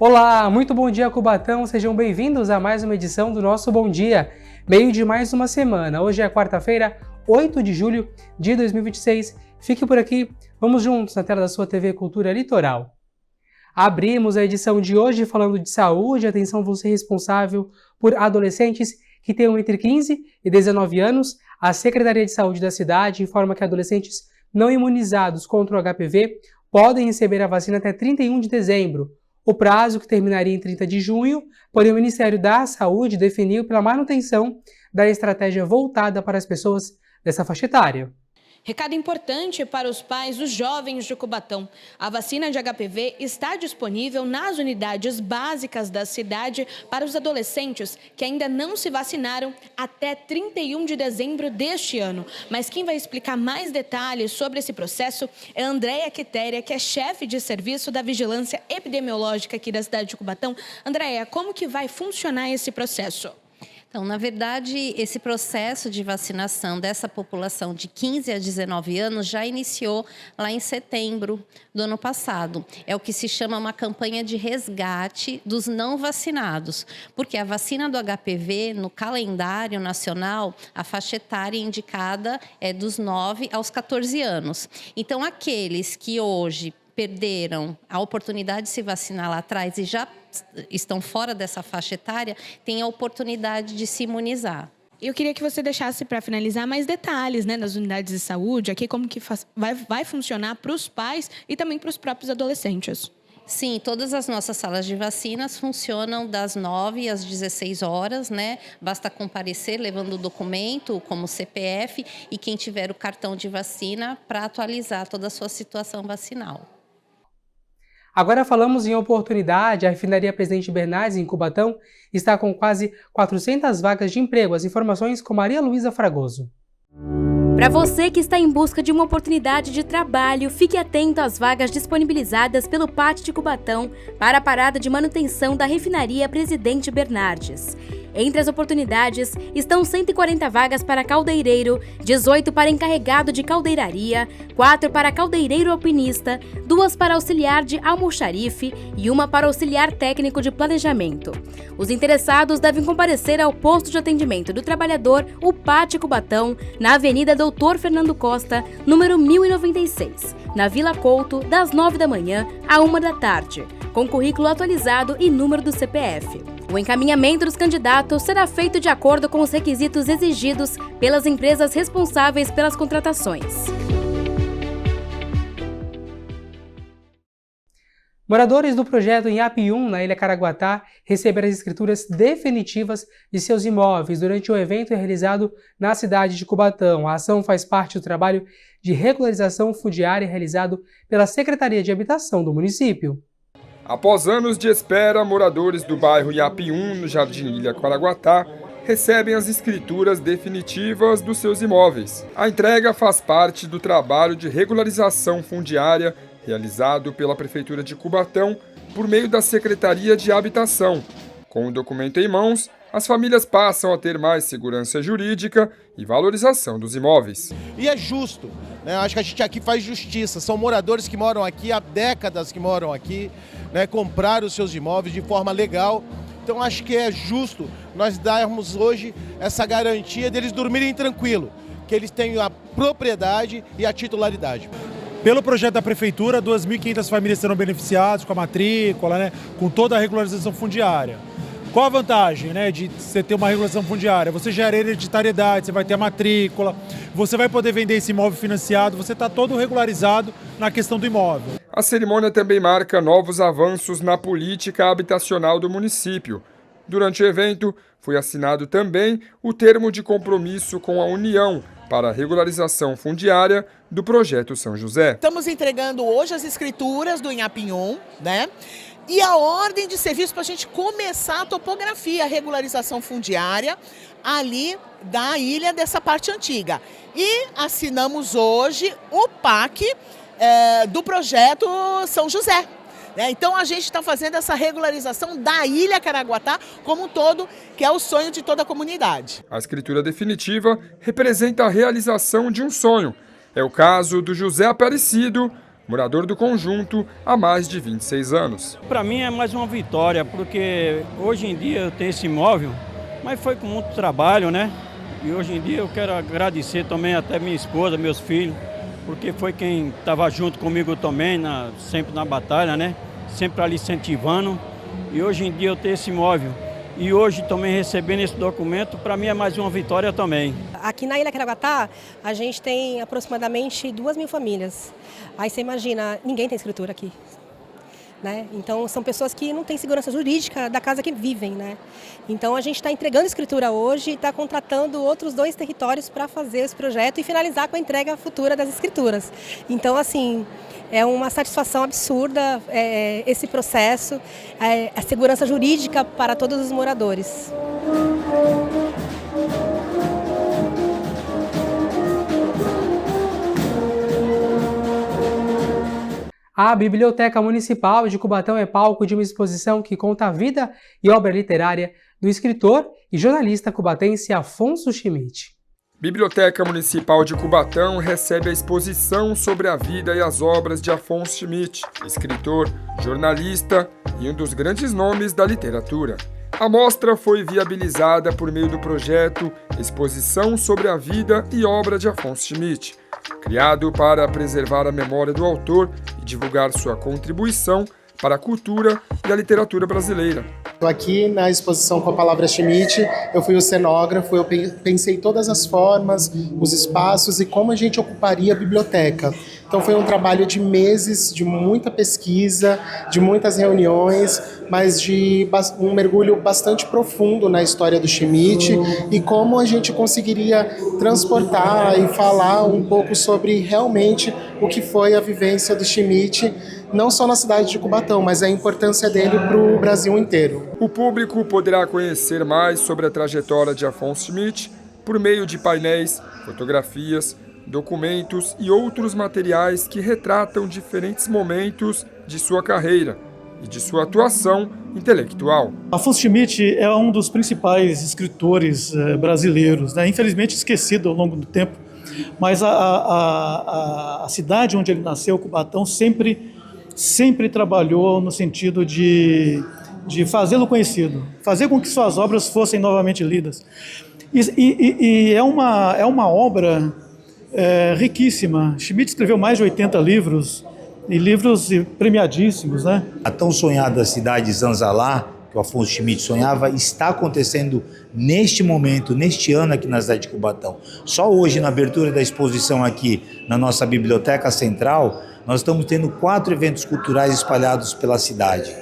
Olá, muito bom dia, Cubatão. Sejam bem-vindos a mais uma edição do nosso Bom Dia, meio de mais uma semana. Hoje é quarta-feira, 8 de julho de 2026. Fique por aqui, vamos juntos na tela da sua TV Cultura Litoral. Abrimos a edição de hoje falando de saúde. Atenção, você responsável por adolescentes que tenham entre 15 e 19 anos. A Secretaria de Saúde da cidade informa que adolescentes não imunizados contra o HPV podem receber a vacina até 31 de dezembro. O prazo, que terminaria em 30 de junho, porém o Ministério da Saúde definiu pela manutenção da estratégia voltada para as pessoas dessa faixa etária. Recado importante para os pais dos jovens de Cubatão. A vacina de HPV está disponível nas unidades básicas da cidade para os adolescentes que ainda não se vacinaram até 31 de dezembro deste ano. Mas quem vai explicar mais detalhes sobre esse processo é a Andréia Quitéria, que é chefe de serviço da Vigilância Epidemiológica aqui da cidade de Cubatão. Andréia, como que vai funcionar esse processo? Então, na verdade, esse processo de vacinação dessa população de 15 a 19 anos já iniciou lá em setembro do ano passado. É o que se chama uma campanha de resgate dos não vacinados, porque a vacina do HPV, no calendário nacional, a faixa etária indicada é dos 9 aos 14 anos. Então, aqueles que hoje perderam a oportunidade de se vacinar lá atrás e já estão fora dessa faixa etária, têm a oportunidade de se imunizar. Eu queria que você deixasse para finalizar mais detalhes, das unidades de saúde, aqui como que vai funcionar para os pais e também para os próprios adolescentes. Sim, todas as nossas salas de vacinas funcionam das 9 às 16 horas, Basta comparecer levando o documento, como CPF, e quem tiver o cartão de vacina para atualizar toda a sua situação vacinal. Agora falamos em oportunidade. A refinaria Presidente Bernardes, em Cubatão, está com quase 400 vagas de emprego. As informações com Maria Luísa Fragoso. Para você que está em busca de uma oportunidade de trabalho, fique atento às vagas disponibilizadas pelo PAT de Cubatão para a parada de manutenção da refinaria Presidente Bernardes. Entre as oportunidades estão 140 vagas para caldeireiro, 18 para encarregado de caldeiraria, 4 para caldeireiro alpinista, 2 para auxiliar de almoxarife e 1 para auxiliar técnico de planejamento. Os interessados devem comparecer ao posto de atendimento do trabalhador, o PAT Cubatão, na Avenida Doutor Fernando Costa, número 1096, na Vila Couto, das 9 da manhã à 1 da tarde, com currículo atualizado e número do CPF. O encaminhamento dos candidatos será feito de acordo com os requisitos exigidos pelas empresas responsáveis pelas contratações. Moradores do projeto Inhapium, na Ilha Caraguatá, receberam as escrituras definitivas de seus imóveis durante o evento realizado na cidade de Cubatão. A ação faz parte do trabalho de regularização fundiária realizado pela Secretaria de Habitação do município. Após anos de espera, moradores do bairro Inhapium, no Jardim Ilha Caraguatá, recebem as escrituras definitivas dos seus imóveis. A entrega faz parte do trabalho de regularização fundiária realizado pela Prefeitura de Cubatão por meio da Secretaria de Habitação. Com o documento em mãos, as famílias passam a ter mais segurança jurídica e valorização dos imóveis. E é justo, Acho que a gente aqui faz justiça. São moradores que moram aqui, há décadas que moram aqui, compraram os seus imóveis de forma legal. Então acho que é justo nós darmos hoje essa garantia deles dormirem tranquilo, que eles tenham a propriedade e a titularidade. Pelo projeto da Prefeitura, 2.500 famílias serão beneficiadas com a matrícula, com toda a regularização fundiária. Qual a vantagem de você ter uma regularização fundiária? Você gera hereditariedade, você vai ter a matrícula, você vai poder vender esse imóvel financiado, você está todo regularizado na questão do imóvel. A cerimônia também marca novos avanços na política habitacional do município. Durante o evento, foi assinado também o termo de compromisso com a União para a regularização fundiária do Projeto São José. Estamos entregando hoje as escrituras do Inhapium, e a ordem de serviço para a gente começar a topografia, a regularização fundiária ali da ilha, dessa parte antiga. E assinamos hoje o PAC do Projeto São José. Então a gente está fazendo essa regularização da Ilha Caraguatá como um todo, que é o sonho de toda a comunidade. A escritura definitiva representa a realização de um sonho. É o caso do José Aparecido, morador do conjunto há mais de 26 anos. Para mim é mais uma vitória, porque hoje em dia eu tenho esse imóvel, mas foi com muito trabalho, né? E hoje em dia eu quero agradecer também até minha esposa, meus filhos, porque foi quem estava junto comigo também, sempre na batalha, né? Sempre ali incentivando. E hoje em dia eu tenho esse imóvel. E hoje também recebendo esse documento, para mim é mais uma vitória também. Aqui na Ilha Caraguatá, a gente tem aproximadamente 2.000 famílias. Aí você imagina, ninguém tem escritura aqui, né? Então são pessoas que não têm segurança jurídica da casa que vivem, né? Então a gente está entregando escritura hoje e está contratando outros 2 territórios para fazer esse projeto e finalizar com a entrega futura das escrituras. Então, assim, é uma satisfação absurda esse processo, a segurança jurídica para todos os moradores. A Biblioteca Municipal de Cubatão é palco de uma exposição que conta a vida e obra literária do escritor e jornalista cubatense Afonso Schmidt. Biblioteca Municipal de Cubatão recebe a exposição sobre a vida e as obras de Afonso Schmidt, escritor, jornalista e um dos grandes nomes da literatura. A mostra foi viabilizada por meio do projeto Exposição sobre a Vida e Obra de Afonso Schmidt, criado para preservar a memória do autor e divulgar sua contribuição para a cultura e a literatura brasileira. Aqui na exposição com a palavra Schmidt, eu fui o cenógrafo, eu pensei todas as formas, os espaços e como a gente ocuparia a biblioteca. Então foi um trabalho de meses, de muita pesquisa, de muitas reuniões, mas de um mergulho bastante profundo na história do Schmidt e como a gente conseguiria transportar e falar um pouco sobre realmente o que foi a vivência do Schmidt, não só na cidade de Cubatão, mas a importância dele para o Brasil inteiro. O público poderá conhecer mais sobre a trajetória de Afonso Schmidt por meio de painéis, fotografias, documentos e outros materiais que retratam diferentes momentos de sua carreira e de sua atuação intelectual. Afonso Schmidt é um dos principais escritores brasileiros, né? Infelizmente esquecido ao longo do tempo, mas a cidade onde ele nasceu, Cubatão, sempre trabalhou no sentido de fazê-lo conhecido, fazer com que suas obras fossem novamente lidas. E é uma obra riquíssima. Schmidt escreveu mais de 80 livros, e livros premiadíssimos, né? A tão sonhada cidade de Zanzalá, que o Afonso Schmidt sonhava, está acontecendo neste momento, neste ano aqui na cidade de Cubatão. Só hoje, na abertura da exposição aqui na nossa Biblioteca Central, nós estamos tendo 4 eventos culturais espalhados pela cidade.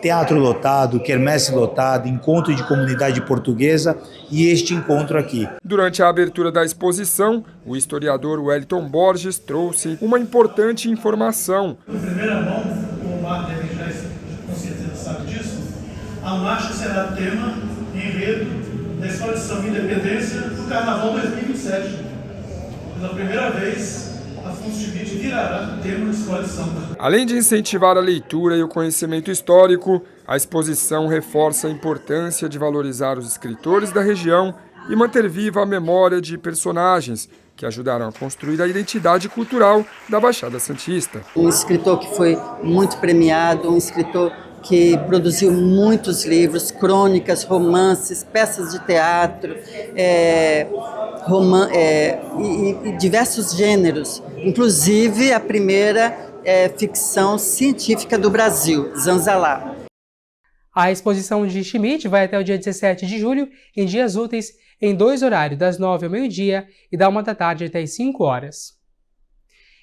Teatro lotado, quermesse lotada, encontro de comunidade portuguesa e este encontro aqui. Durante a abertura da exposição, o historiador Wellington Borges trouxe uma importante informação. Em primeira mão, o Marco já com certeza sabe disso, a marcha será tema, enredo da Escola de Samba Independência do Carnaval 2027. Pela primeira vez, Afonso Schmidt virará tema da Escola de Samba. Além de incentivar a leitura e o conhecimento histórico, a exposição reforça a importância de valorizar os escritores da região e manter viva a memória de personagens que ajudaram a construir a identidade cultural da Baixada Santista. Um escritor que foi muito premiado, um escritor que produziu muitos livros, crônicas, romances, peças de teatro, e diversos gêneros, inclusive a primeira ficção científica do Brasil, Zanzalá. A exposição de Schmidt vai até o dia 17 de julho, em dias úteis, em 2 horários, das 9 ao meio-dia e da 1 da tarde até as 5 horas.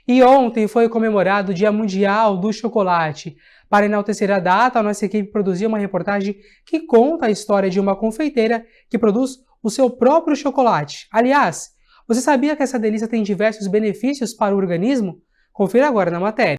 E ontem foi comemorado o Dia Mundial do Chocolate. Para enaltecer a data, a nossa equipe produziu uma reportagem que conta a história de uma confeiteira que produz o seu próprio chocolate. Aliás, você sabia que essa delícia tem diversos benefícios para o organismo? Confira agora na matéria.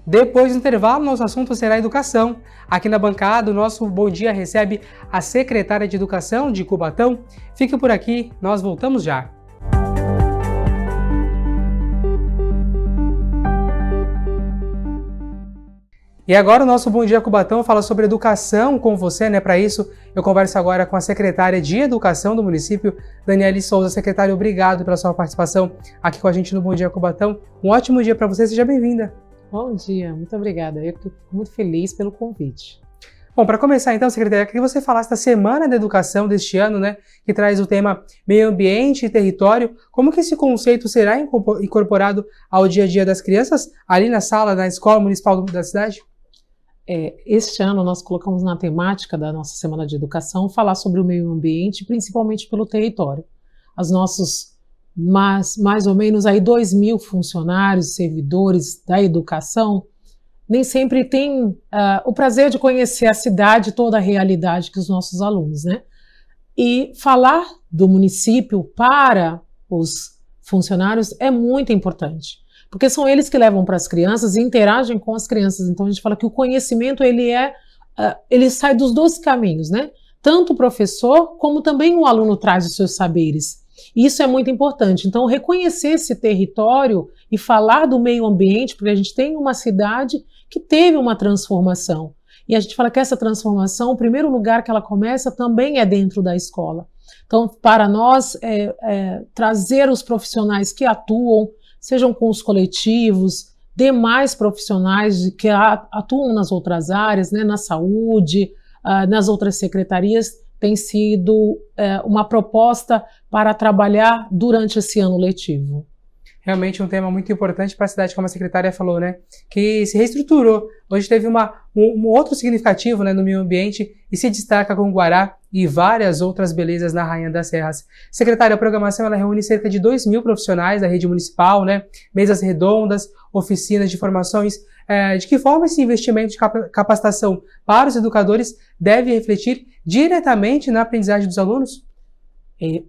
Depois do intervalo, nosso assunto será educação. Aqui na bancada, o nosso Bom Dia recebe a secretária de Educação de Cubatão. Fique por aqui, nós voltamos já. E agora o nosso Bom Dia Cubatão fala sobre educação com você, né? Para isso, eu converso agora com a secretária de Educação do município, Daniele Souza. Secretária, obrigado pela sua participação aqui com a gente no Bom Dia Cubatão. Um ótimo dia para você, seja bem-vinda. Bom dia, muito obrigada. Eu fico muito feliz pelo convite. Bom, para começar então, secretária, eu queria que você falasse da Semana da Educação deste ano, né? Que traz o tema Meio Ambiente e Território. Como que esse conceito será incorporado ao dia a dia das crianças ali na sala, na Escola Municipal da cidade? Este ano nós colocamos na temática da nossa Semana de Educação falar sobre o meio ambiente, principalmente pelo território. Os nossos mais ou menos aí 2.000 funcionários, servidores da educação, nem sempre têm o prazer de conhecer a cidade, toda a realidade que os nossos alunos, né? E falar do município para os funcionários é muito importante, porque são eles que levam para as crianças e interagem com as crianças. Então a gente fala que o conhecimento ele sai dos dois caminhos, né? Tanto o professor como também o aluno traz os seus saberes. E isso é muito importante. Então reconhecer esse território e falar do meio ambiente, porque a gente tem uma cidade que teve uma transformação. E a gente fala que essa transformação, o primeiro lugar que ela começa também é dentro da escola. Então para nós trazer os profissionais que atuam, sejam com os coletivos, demais profissionais que atuam nas outras áreas, né, na saúde, nas outras secretarias, tem sido uma proposta para trabalhar durante esse ano letivo. Realmente um tema muito importante para a cidade, como a secretária falou, né? Que se reestruturou. Hoje teve um outro significativo, né, no meio ambiente e se destaca com o Guará e várias outras belezas na Rainha das Serras. Secretária, a programação ela reúne cerca de 2.000 profissionais da rede municipal, né? Mesas redondas, oficinas de formações. De que forma esse investimento de capacitação para os educadores deve refletir diretamente na aprendizagem dos alunos?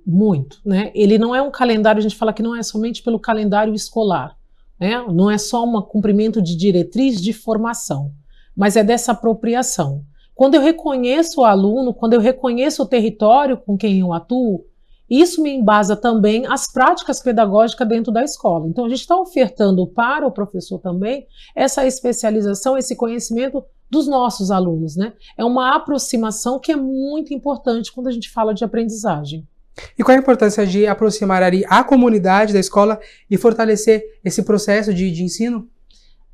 Muito, né? Ele não é um calendário, a gente fala que não é somente pelo calendário escolar, né? Não é só um cumprimento de diretriz de formação, mas é dessa apropriação. Quando eu reconheço o aluno, quando eu reconheço o território com quem eu atuo, isso me embasa também as práticas pedagógicas dentro da escola. Então a gente está ofertando para o professor também essa especialização, esse conhecimento dos nossos alunos, né? É uma aproximação que é muito importante quando a gente fala de aprendizagem. E qual a importância de aproximar ali a comunidade da escola e fortalecer esse processo de ensino?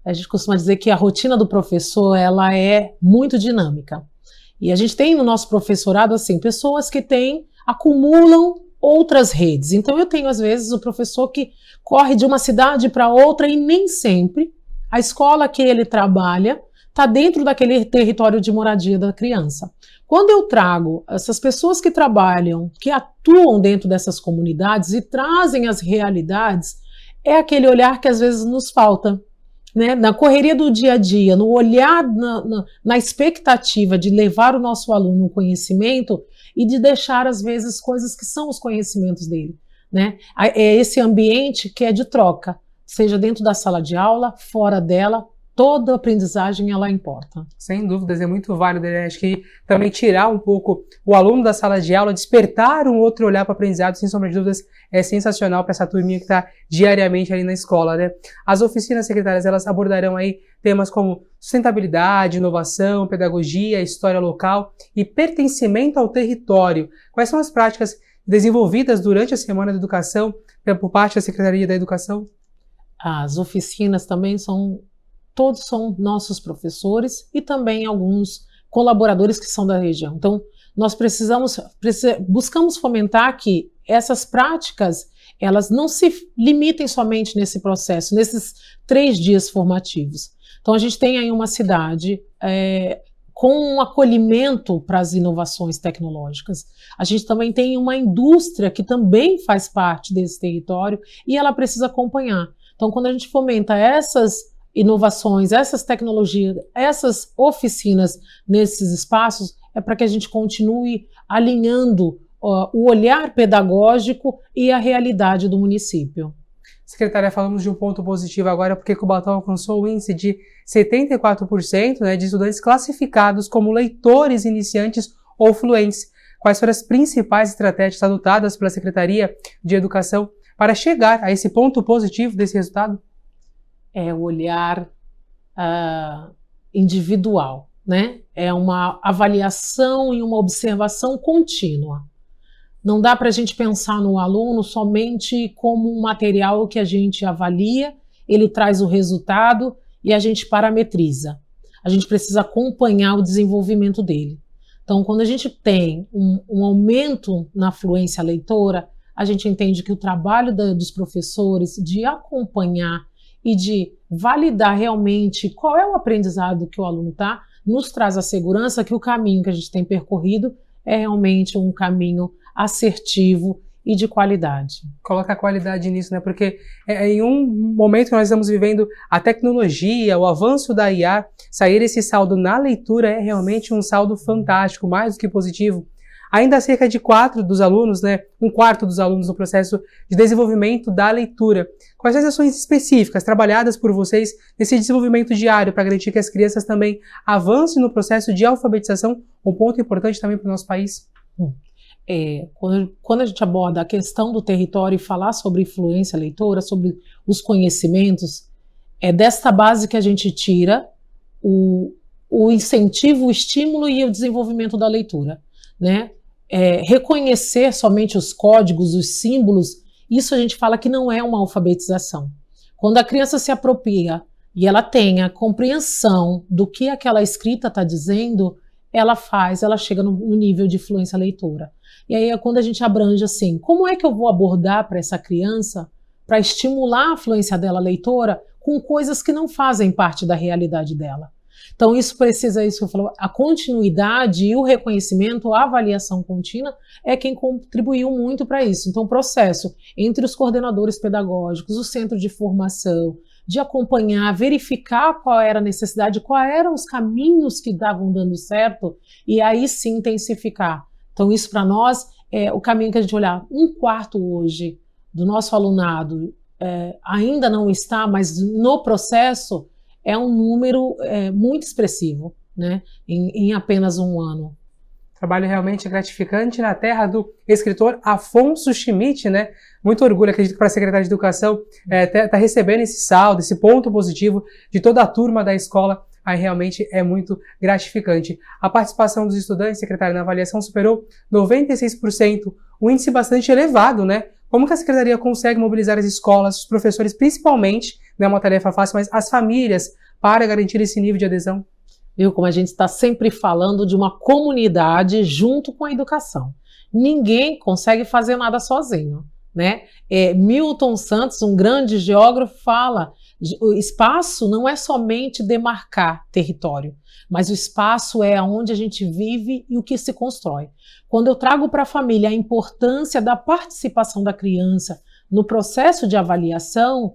A gente costuma dizer que a rotina do professor ela é muito dinâmica. E a gente tem no nosso professorado assim, pessoas que acumulam outras redes. Então eu tenho às vezes o professor que corre de uma cidade para outra e nem sempre a escola que ele trabalha está dentro daquele território de moradia da criança. Quando eu trago essas pessoas que trabalham, que atuam dentro dessas comunidades e trazem as realidades, é aquele olhar que às vezes nos falta, né? Na correria do dia a dia, no olhar, na expectativa de levar o nosso aluno o conhecimento e de deixar às vezes coisas que são os conhecimentos dele, né? É esse ambiente que é de troca, seja dentro da sala de aula, fora dela, toda aprendizagem ela importa. Sem dúvidas, é muito válido, né? Acho que também tirar um pouco o aluno da sala de aula, despertar um outro olhar para o aprendizado, sem sombra de dúvidas, é sensacional para essa turminha que está diariamente ali na escola, né? As oficinas secretárias, elas abordarão aí temas como sustentabilidade, inovação, pedagogia, história local e pertencimento ao território. Quais são as práticas desenvolvidas durante a Semana da Educação por parte da Secretaria da Educação? As oficinas também todos são nossos professores e também alguns colaboradores que são da região. Então, nós buscamos fomentar que essas práticas, elas não se limitem somente nesse processo, nesses 3 dias formativos. Então, a gente tem aí uma cidade com um acolhimento para as inovações tecnológicas. A gente também tem uma indústria que também faz parte desse território e ela precisa acompanhar. Então, quando a gente fomenta essas inovações, essas tecnologias, essas oficinas nesses espaços, é para que a gente continue alinhando o olhar pedagógico e a realidade do município. Secretária, falamos de um ponto positivo agora, porque Cubatão alcançou o índice de 74%, né, de estudantes classificados como leitores iniciantes ou fluentes. Quais foram as principais estratégias adotadas pela Secretaria de Educação para chegar a esse ponto positivo desse resultado? É o olhar individual, né? É uma avaliação e uma observação contínua. Não dá para a gente pensar no aluno somente como um material que a gente avalia, ele traz o resultado e a gente parametriza. A gente precisa acompanhar o desenvolvimento dele. Então, quando a gente tem um aumento na fluência leitora, a gente entende que o trabalho dos professores de acompanhar e de validar realmente qual é o aprendizado que o aluno está, nos traz a segurança que o caminho que a gente tem percorrido é realmente um caminho assertivo e de qualidade. Coloca a qualidade nisso, né? Porque em um momento que nós estamos vivendo a tecnologia, o avanço da IA, sair esse saldo na leitura é realmente um saldo fantástico, mais do que positivo. Ainda cerca de 4 dos alunos, né, um quarto dos alunos no processo de desenvolvimento da leitura. Quais as ações específicas trabalhadas por vocês nesse desenvolvimento diário para garantir que as crianças também avancem no processo de alfabetização, um ponto importante também para o nosso país? Quando a gente aborda a questão do território e falar sobre influência leitora, sobre os conhecimentos, é desta base que a gente tira o incentivo, o estímulo e o desenvolvimento da leitura, né? Reconhecer somente os códigos, os símbolos, isso a gente fala que não é uma alfabetização. Quando a criança se apropria e ela tem a compreensão do que aquela escrita está dizendo, ela chega no nível de fluência leitora. E aí é quando a gente abrange assim, como é que eu vou abordar para essa criança, para estimular a fluência dela leitora com coisas que não fazem parte da realidade dela. Então isso precisa, isso que eu falo, a continuidade e o reconhecimento, a avaliação contínua é quem contribuiu muito para isso. Então o processo entre os coordenadores pedagógicos, o centro de formação, de acompanhar, verificar qual era a necessidade, quais eram os caminhos que estavam dando certo e aí sim intensificar. Então isso para nós é o caminho que a gente olhar. Um quarto hoje do nosso alunado ainda não está, mas no processo é um número muito expressivo, né? Em apenas um ano. Trabalho realmente gratificante na terra do escritor Afonso Schmidt, né? Muito orgulho, acredito que para a Secretaria de Educação tá recebendo esse saldo, esse ponto positivo de toda a turma da escola. Aí realmente é muito gratificante. A participação dos estudantes, secretário, na avaliação superou 96%, um índice bastante elevado, né? Como que a Secretaria consegue mobilizar as escolas, os professores, principalmente, não é uma tarefa fácil, mas as famílias, para garantir esse nível de adesão? Viu, como a gente está sempre falando de uma comunidade junto com a educação. Ninguém consegue fazer nada sozinho, né? Milton Santos, um grande geógrafo, fala: o espaço não é somente demarcar território, mas o espaço é onde a gente vive e o que se constrói. Quando eu trago para a família a importância da participação da criança no processo de avaliação,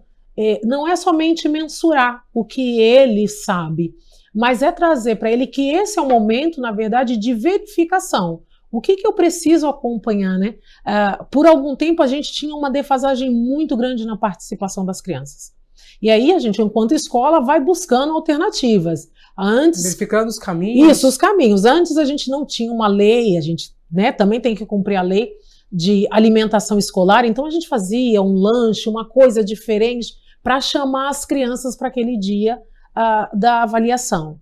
não é somente mensurar o que ele sabe, mas é trazer para ele que esse é o momento, na verdade, de verificação. O que eu preciso acompanhar, né? Por algum tempo a gente tinha uma defasagem muito grande na participação das crianças. E aí a gente, enquanto escola, vai buscando alternativas. Verificando os caminhos. Isso, os caminhos. Antes a gente não tinha uma lei, a gente, né, também tem que cumprir a lei de alimentação escolar, então a gente fazia um lanche, uma coisa diferente para chamar as crianças para aquele dia da avaliação.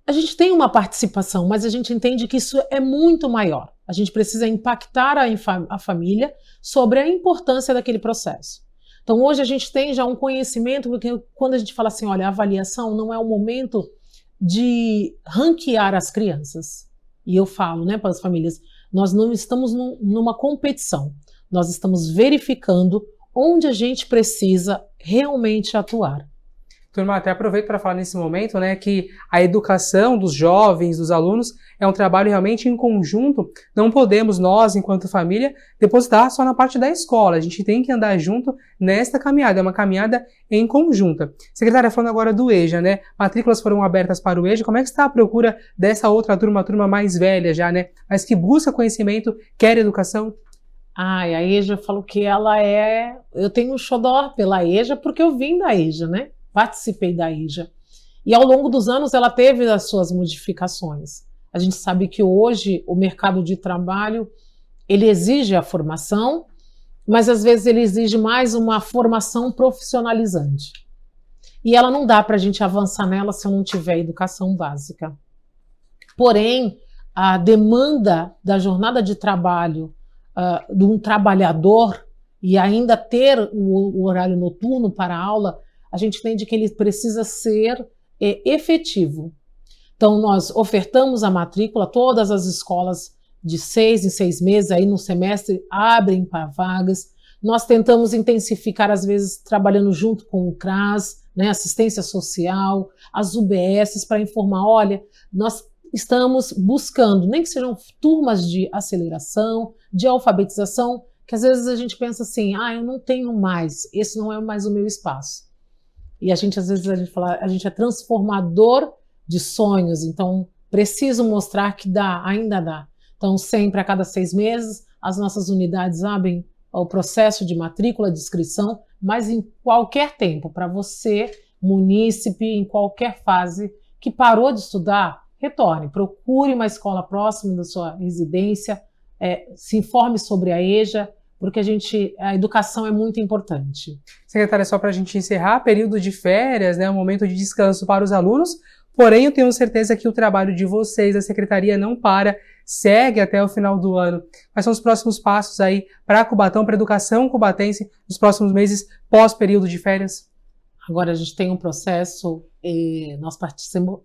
A gente tem uma participação, mas a gente entende que isso é muito maior. A gente precisa impactar a família sobre a importância daquele processo. Então hoje a gente tem já um conhecimento, porque quando a gente fala assim, olha, a avaliação não é o momento de ranquear as crianças. E eu falo, né, para as famílias, nós não estamos numa competição, nós estamos verificando onde a gente precisa realmente atuar. Turma, até aproveito para falar nesse momento, né, que a educação dos jovens, dos alunos, é um trabalho realmente em conjunto. Não podemos, nós, enquanto família, depositar só na parte da escola. A gente tem que andar junto nesta caminhada, é uma caminhada em conjunta. Secretária, falando agora do EJA, né, matrículas foram abertas para o EJA, como é que está a procura dessa outra turma, a turma mais velha já, né, mas que busca conhecimento, quer educação? Ai, a EJA, eu falo que ela é... Eu tenho um xodó pela EJA porque eu vim da EJA, né? Participei da EJA. E ao longo dos anos ela teve as suas modificações. A gente sabe que hoje o mercado de trabalho, ele exige a formação, mas às vezes ele exige mais uma formação profissionalizante. E ela não dá para a gente avançar nela se eu não tiver educação básica. Porém, a demanda da jornada de trabalho de um trabalhador e ainda ter o horário noturno para a aula, a gente entende que ele precisa ser efetivo. Então, nós ofertamos a matrícula, todas as escolas de 6 em 6 meses, aí no semestre, abrem para vagas. Nós tentamos intensificar, às vezes, trabalhando junto com o CRAS, né, assistência social, as UBSs, para informar, olha, nós estamos buscando, nem que sejam turmas de aceleração, de alfabetização, que às vezes a gente pensa assim, eu não tenho mais, esse não é mais o meu espaço. E às vezes a gente fala, a gente é transformador de sonhos, então preciso mostrar que dá, ainda dá. Então sempre a cada 6 meses as nossas unidades abrem o processo de matrícula, de inscrição, mas em qualquer tempo, para você, munícipe, em qualquer fase, que parou de estudar, retorne, procure uma escola próxima da sua residência, se informe sobre a EJA, porque a educação é muito importante. Secretária, só para a gente encerrar, período de férias, né, um momento de descanso para os alunos, porém eu tenho certeza que o trabalho de vocês, a Secretaria, não para, segue até o final do ano. Quais são os próximos passos aí para Cubatão, para a educação cubatense, nos próximos meses pós-período de férias? Agora a gente tem um processo, nós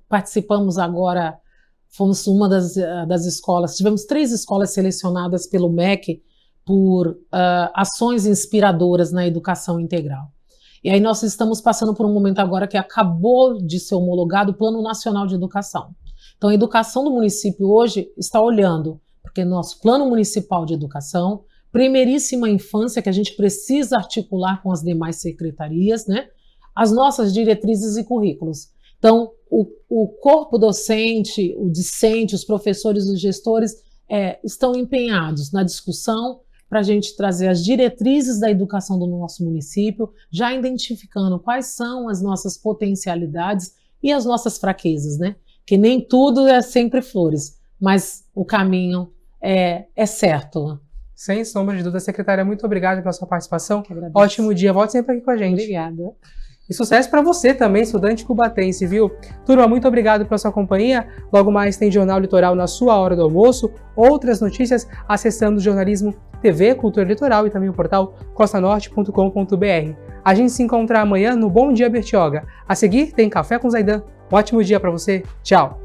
participamos agora, fomos uma das escolas, tivemos 3 escolas selecionadas pelo MEC por ações inspiradoras na educação integral. E aí nós estamos passando por um momento agora que acabou de ser homologado o Plano Nacional de Educação. Então a educação do município hoje está olhando, porque nosso Plano Municipal de Educação, primeiríssima infância, que a gente precisa articular com as demais secretarias, né? As nossas diretrizes e currículos. Então, o corpo docente, o discente, os professores, os gestores estão empenhados na discussão para a gente trazer as diretrizes da educação do nosso município, já identificando quais são as nossas potencialidades e as nossas fraquezas, né? Que nem tudo é sempre flores, mas o caminho é certo. Sem sombra de dúvida, secretária, muito obrigada pela sua participação. Ótimo dia, volte sempre aqui com a gente. Obrigada. E sucesso para você também, estudante cubatense, viu? Turma, muito obrigado pela sua companhia. Logo mais tem Jornal Litoral na sua hora do almoço. Outras notícias acessando o Jornalismo TV, Cultura Litoral e também o portal costanorte.com.br. A gente se encontra amanhã no Bom Dia Bertioga. A seguir tem Café com Zaidan. Um ótimo dia para você. Tchau!